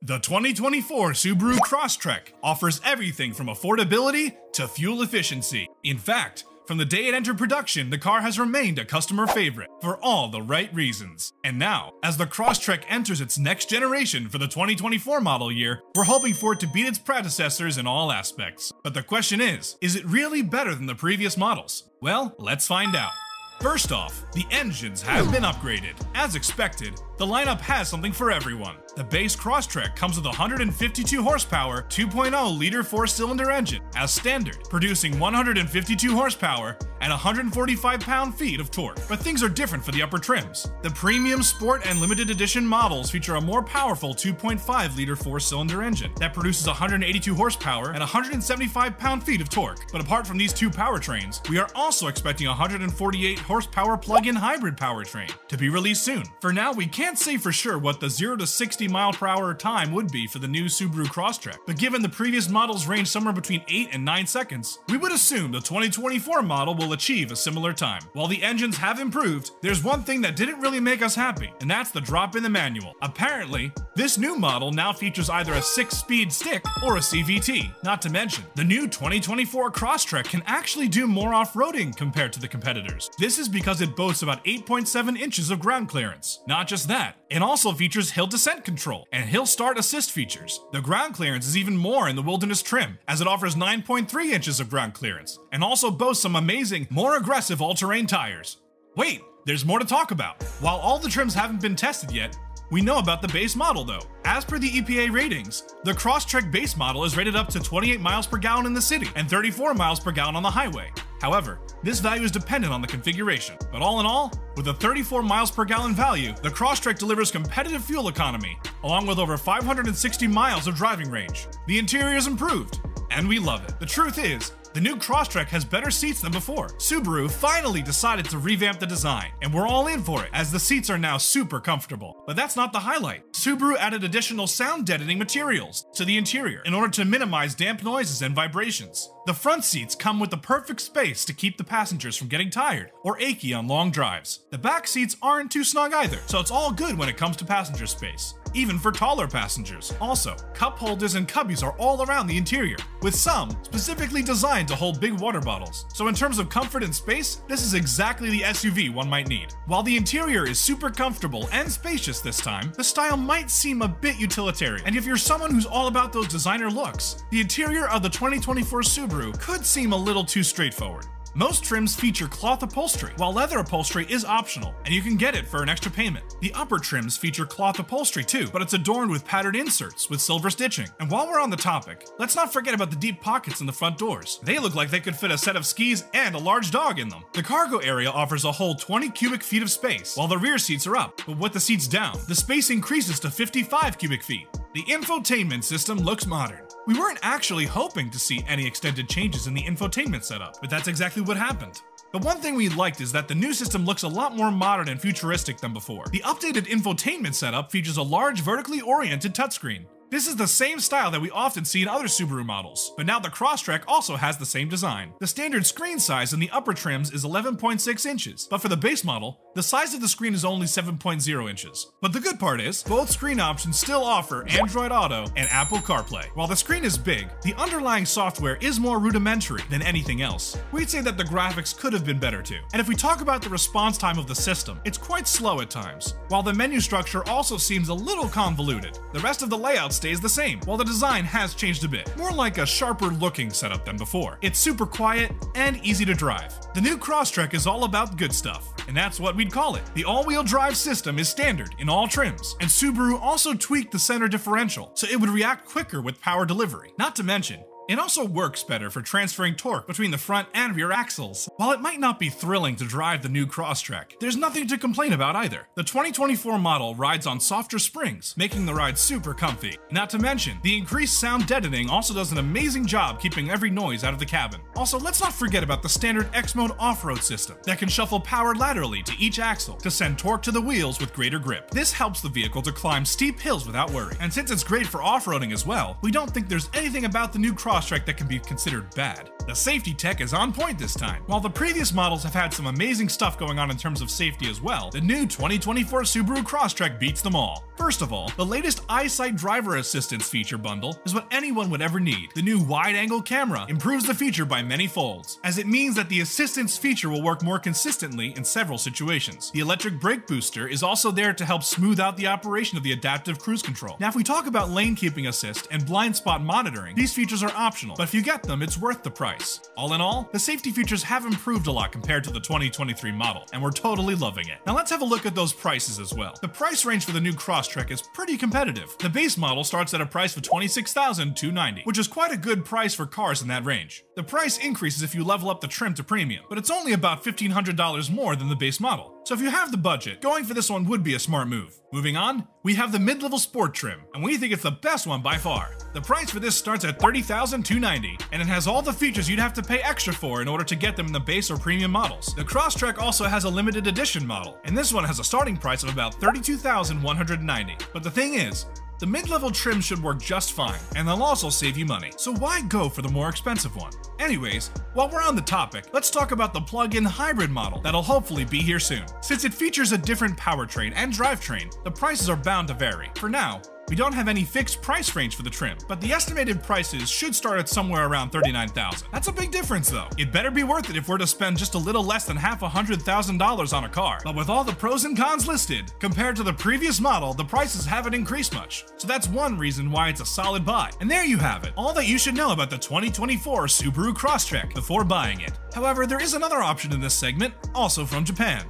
The 2024 Subaru Crosstrek offers everything from affordability to fuel efficiency. In fact, from the day it entered production, the car has remained a customer favorite for all the right reasons. And now, as the Crosstrek enters its next generation for the 2024 model year, we're hoping for it to beat its predecessors in all aspects. But the question is it really better than the previous models? Well, let's find out. First off, the engines have been upgraded. As expected, the lineup has something for everyone. The base Crosstrek comes with a 152 horsepower, 2.0-liter 4-cylinder engine as standard, producing 152 horsepower and 145 pound-feet of torque. But things are different for the upper trims. The premium, sport, and limited edition models feature a more powerful 2.5-liter 4-cylinder engine that produces 182 horsepower and 175 pound-feet of torque. But apart from these two powertrains, we are also expecting a 148 horsepower plug-in hybrid powertrain to be released soon. For now, we can't say for sure what the 0 to 60 mile/hour time would be for the new Subaru Crosstrek, but given the previous models range somewhere between 8 and 9 seconds, we would assume the 2024 model will achieve a similar time. While the engines have improved, there's one thing that didn't really make us happy, and that's the drop in the manual. Apparently, this new model now features either a 6-speed stick or a CVT. Not to mention, the new 2024 Crosstrek can actually do more off-roading compared to the competitors. This is because it boasts about 8.7 inches of ground clearance. Not just that, it also features hill descent control and hill start assist features. The ground clearance is even more in the wilderness trim, as it offers 9.3 inches of ground clearance and also boasts some amazing, more aggressive all-terrain tires. Wait, there's more to talk about. While all the trims haven't been tested yet, we know about the base model though. As per the EPA ratings, the Crosstrek base model is rated up to 28 miles per gallon in the city and 34 miles per gallon on the highway. However, this value is dependent on the configuration. But all in all, with a 34 miles per gallon value, the Crosstrek delivers competitive fuel economy, along with over 560 miles of driving range. The interior is improved, and we love it. The truth is, the new Crosstrek has better seats than before. Subaru finally decided to revamp the design, and we're all in for it, as the seats are now super comfortable. But that's not the highlight. Subaru added additional sound deadening materials to the interior in order to minimize damp noises and vibrations. The front seats come with the perfect space to keep the passengers from getting tired or achy on long drives. The back seats aren't too snug either, so it's all good when it comes to passenger space, even for taller passengers. Also, cup holders and cubbies are all around the interior, with some specifically designed to hold big water bottles. So in terms of comfort and space, this is exactly the SUV one might need. While the interior is super comfortable and spacious this time, the style might seem a bit utilitarian. And if you're someone who's all about those designer looks, the interior of the 2024 Subaru could seem a little too straightforward. Most trims feature cloth upholstery, while leather upholstery is optional, and you can get it for an extra payment. The upper trims feature cloth upholstery too, but it's adorned with patterned inserts with silver stitching. And while we're on the topic, let's not forget about the deep pockets in the front doors. They look like they could fit a set of skis and a large dog in them. The cargo area offers a whole 20 cubic feet of space, while the rear seats are up, but with the seats down, the space increases to 55 cubic feet. The infotainment system looks modern. We weren't actually hoping to see any extended changes in the infotainment setup, but that's exactly what happened. The one thing we liked is that the new system looks a lot more modern and futuristic than before. The updated infotainment setup features a large vertically oriented touchscreen. This is the same style that we often see in other Subaru models, but now the Crosstrek also has the same design. The standard screen size in the upper trims is 11.6 inches, but for the base model, the size of the screen is only 7.0 inches. But the good part is, both screen options still offer Android Auto and Apple CarPlay. While the screen is big, the underlying software is more rudimentary than anything else. We'd say that the graphics could have been better too. And if we talk about the response time of the system, it's quite slow at times. While the menu structure also seems a little convoluted, the rest of the layout stays the same, while the design has changed a bit, more like a sharper looking setup than before. It's super quiet and easy to drive. The new Crosstrek is all about good stuff, and that's what we'd call it. The all-wheel drive system is standard in all trims, and Subaru also tweaked the center differential so it would react quicker with power delivery. Not to mention, it also works better for transferring torque between the front and rear axles. While it might not be thrilling to drive the new Crosstrek, there's nothing to complain about either. The 2024 model rides on softer springs, making the ride super comfy. Not to mention, the increased sound deadening also does an amazing job keeping every noise out of the cabin. Also, let's not forget about the standard X-Mode off-road system that can shuffle power laterally to each axle to send torque to the wheels with greater grip. This helps the vehicle to climb steep hills without worry. And since it's great for off-roading as well, we don't think there's anything about the new Crosstrek that can be considered bad. The safety tech is on point this time. While the previous models have had some amazing stuff going on in terms of safety as well, the new 2024 Subaru Crosstrek beats them all. First of all, the latest EyeSight driver assistance feature bundle is what anyone would ever need. The new wide-angle camera improves the feature by many folds, as it means that the assistance feature will work more consistently in several situations. The electric brake booster is also there to help smooth out the operation of the adaptive cruise control. Now, if we talk about lane keeping assist and blind spot monitoring, these features are optional, but if you get them, it's worth the price. All in all, the safety features have improved a lot compared to the 2023 model, and we're totally loving it. Now let's have a look at those prices as well. The price range for the new Crosstrek is pretty competitive. The base model starts at a price of $26,290, which is quite a good price for cars in that range. The price increases if you level up the trim to premium, but it's only about $1,500 more than the base model. So if you have the budget, going for this one would be a smart move. Moving on, we have the mid-level sport trim, and we think it's the best one by far. The price for this starts at $30,290, and it has all the features you'd have to pay extra for in order to get them in the base or premium models. The Crosstrek also has a limited edition model, and this one has a starting price of about $32,190. But the thing is, the mid-level trim should work just fine, and they'll also save you money, so why go for the more expensive one? Anyways, while we're on the topic, let's talk about the plug-in hybrid model that'll hopefully be here soon. Since it features a different powertrain and drivetrain, the prices are bound to vary. For now, we don't have any fixed price range for the trim, but the estimated prices should start at somewhere around $39,000. That's a big difference though. It better be worth it if we're to spend just a little less than $100,000 on a car. But with all the pros and cons listed, compared to the previous model, the prices haven't increased much. So that's one reason why it's a solid buy. And there you have it, all that you should know about the 2024 Subaru Crosstrek before buying it. However, there is another option in this segment, also from Japan.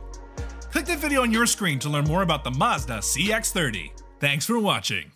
Click the video on your screen to learn more about the Mazda CX-30. Thanks for watching.